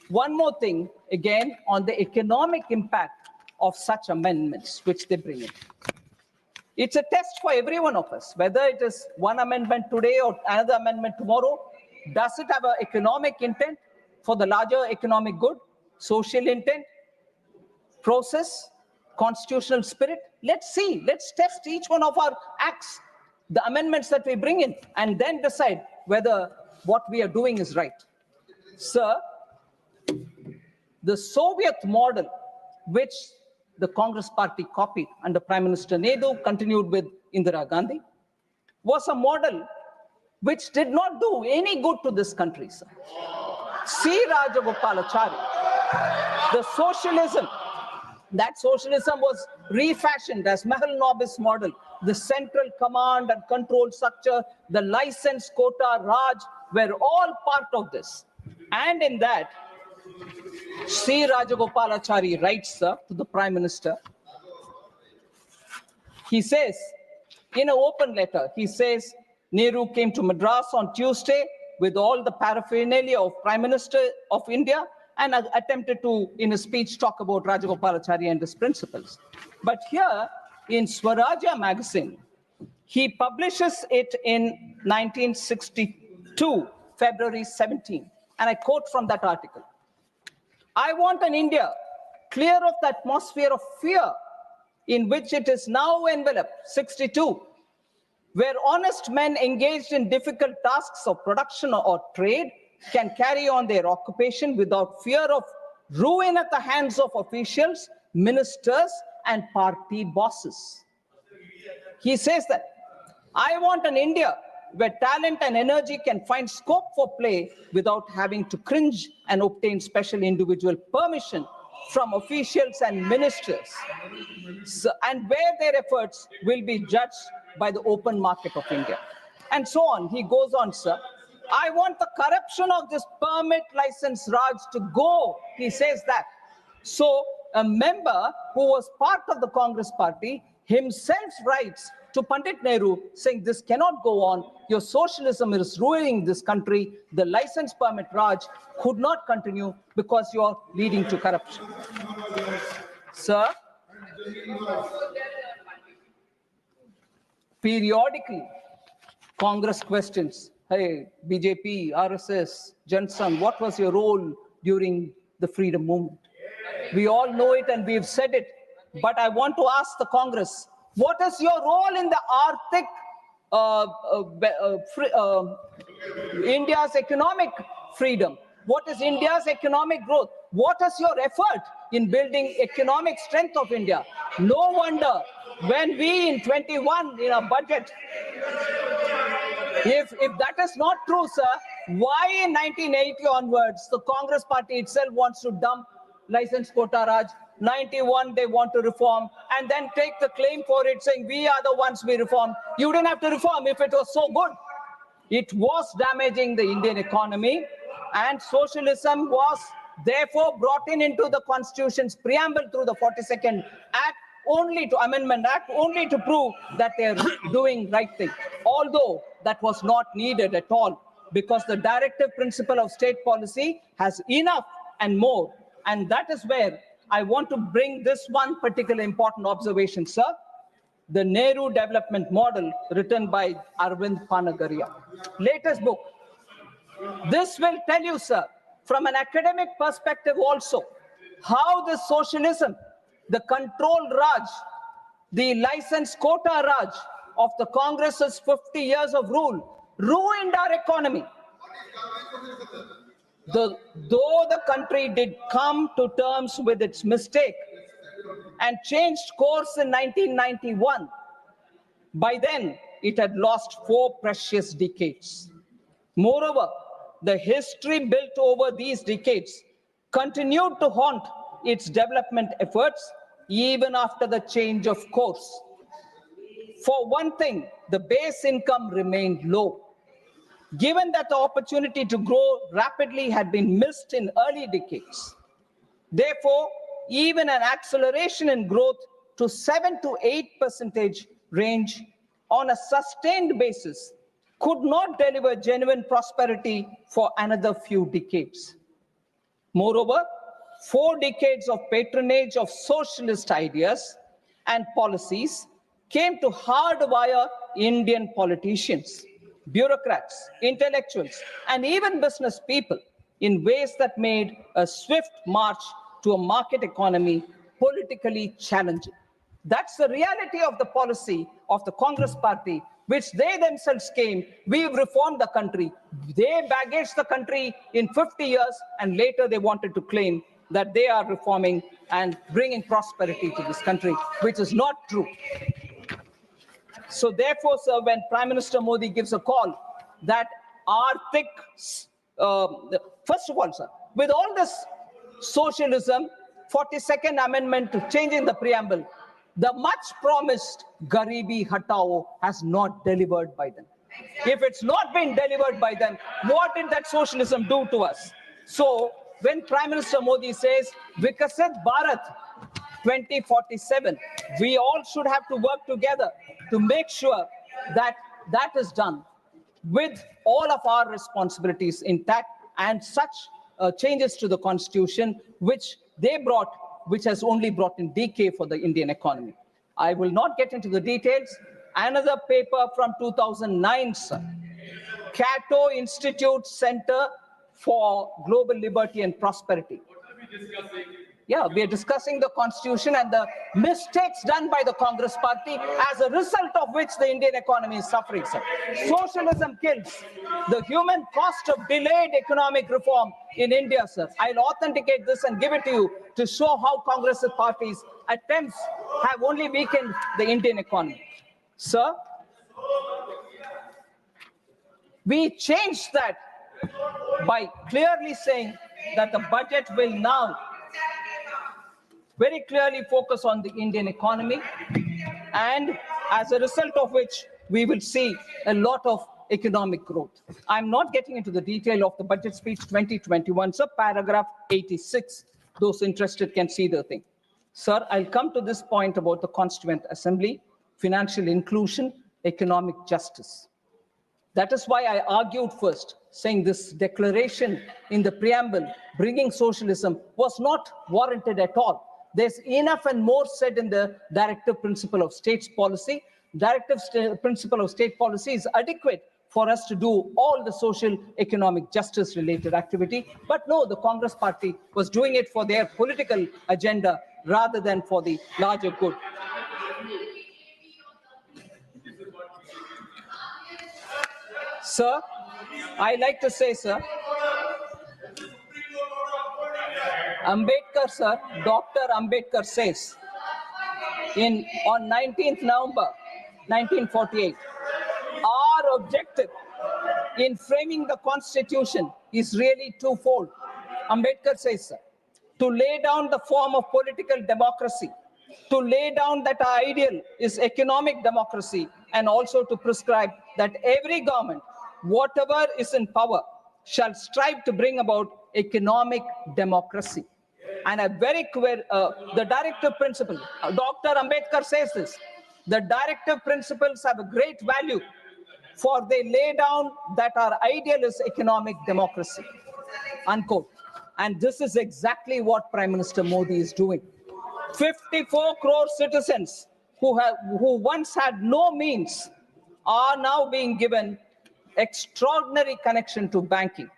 One more thing, again, on the economic impact of such amendments which they bring in. It's a test for every one of us, whether it is one amendment today or another amendment tomorrow. Does it have an economic intent for the larger economic good, social intent, process, constitutional spirit? Let's see, let's test each one of our acts, the amendments that we bring in, and then decide whether what we are doing is right. Sir, the Soviet model, which the Congress party copied under Prime Minister Nehru, continued with Indira Gandhi, was a model which did not do any good to this country, sir. C. Rajagopalachari, the socialism, that socialism was refashioned as Mahalanobis model, the central command and control structure, the license quota, Raj, were all part of this. And in that, C. Rajagopalachari writes, sir, to the Prime Minister. He says, in an open letter, he says, Nehru came to Madras on Tuesday with all the paraphernalia of Prime Minister of India and attempted to, in a speech, talk about Rajagopalachari and his principles. But here, in Swarajya magazine, he publishes it in 1962, February 17, and I quote from that article. I want an India clear of the atmosphere of fear in which it is now enveloped, 62, where honest men engaged in difficult tasks of production or trade can carry on their occupation without fear of ruin at the hands of officials, ministers, and party bosses. He says that, I want an India where talent and energy can find scope for play without having to cringe and obtain special individual permission from officials and ministers, and where their efforts will be judged by the open market of India. And so on. He goes on, sir. I want the corruption of this permit license Raj to go. He says that. So a member who was part of the Congress party himself writes to Pandit Nehru saying this cannot go on. Your socialism is ruining this country. The license permit Raj could not continue because you are leading to corruption. Sir, periodically, Congress questions, hey, BJP, RSS, Johnson, what was your role during the freedom movement? We all know it and we've said it, but I want to ask the Congress, what is your role in the India's economic freedom? What is India's economic growth? What is your effort in building economic strength of India? No wonder when we in 21 in our budget, if that is not true, sir, why in 1980 onwards the Congress party itself wants to dump license quota Raj? 91 they want to reform and then take the claim for it saying we are the ones we reformed. You didn't have to reform if it was so good. It was damaging the Indian economy and socialism was therefore brought into the Constitution's preamble through the 42nd Act only to Amendment Act, only to prove that they're doing right thing. Although that was not needed at all because the directive principle of state policy has enough and more. And that is where I want to bring this one particular important observation, sir. The Nehru Development Model written by Arvind Panagaria. Latest book. This will tell you, sir, from an academic perspective also, how the socialism, the control Raj, the license quota Raj of the Congress's 50 years of rule ruined our economy. Though the country did come to terms with its mistake and changed course in 1991, by then it had lost 4 precious decades. Moreover, the history built over these decades continued to haunt its development efforts even after the change of course. For one thing, the base income remained low. Given that the opportunity to grow rapidly had been missed in early decades. Therefore, even an acceleration in growth to 7 to 8% range on a sustained basis could not deliver genuine prosperity for another few decades. Moreover, 4 decades of patronage of socialist ideas and policies came to hardwire Indian politicians, bureaucrats, intellectuals, and even business people in ways that made a swift march to a market economy politically challenging. That's the reality of the policy of the Congress party, which they themselves came. We've reformed the country. They baggaged the country in 50 years, and later they wanted to claim that they are reforming and bringing prosperity to this country, which is not true. So therefore, sir, when Prime Minister Modi gives a call that Arthik, first of all, sir, with all this socialism, 42nd Amendment to changing the preamble, the much promised Garibi Hatao has not delivered by them. If it's not been delivered by them, what did that socialism do to us? So when Prime Minister Modi says, Vikasit Bharat 2047, we all should have to work together to make sure that that is done with all of our responsibilities intact, and such changes to the constitution which they brought, which has only brought in decay for the Indian economy. I will not get into the details. Another paper from 2009, sir. Cato Institute Center for Global Liberty and Prosperity. Yeah, we are discussing the constitution and the mistakes done by the Congress party, as a result of which the Indian economy is suffering, sir. Socialism kills. The human cost of delayed economic reform in India, sir. I'll authenticate this and give it to you to show how Congress parties' attempts have only weakened the Indian economy. Sir, we changed that by clearly saying that the budget will now very clearly focus on the Indian economy, and as a result of which we will see a lot of economic growth. I'm not getting into the detail of the budget speech 2021, so paragraph 86. Those interested can see the thing. Sir, I'll come to this point about the Constituent Assembly, financial inclusion, economic justice. That is why I argued first, saying this declaration in the preamble, bringing socialism, was not warranted at all. There's enough and more said in the directive principle of states policy. Directive principle of state policy is adequate for us to do all the social economic justice related activity. But no, the Congress party was doing it for their political agenda rather than for the larger good. Sir, I like to say, sir, Ambedkar, sir, Dr. Ambedkar says on 19th November 1948, our objective in framing the Constitution is really twofold. Ambedkar says, sir, to lay down the form of political democracy, to lay down that our ideal is economic democracy, and also to prescribe that every government, whatever is in power, shall strive to bring about economic democracy. And a very clear, the directive principle, Dr. Ambedkar says this, the directive principles have a great value, for they lay down that our ideal is economic democracy, unquote. And this is exactly what Prime Minister Modi is doing. 54 crore citizens who once had no means are now being given extraordinary connection to banking.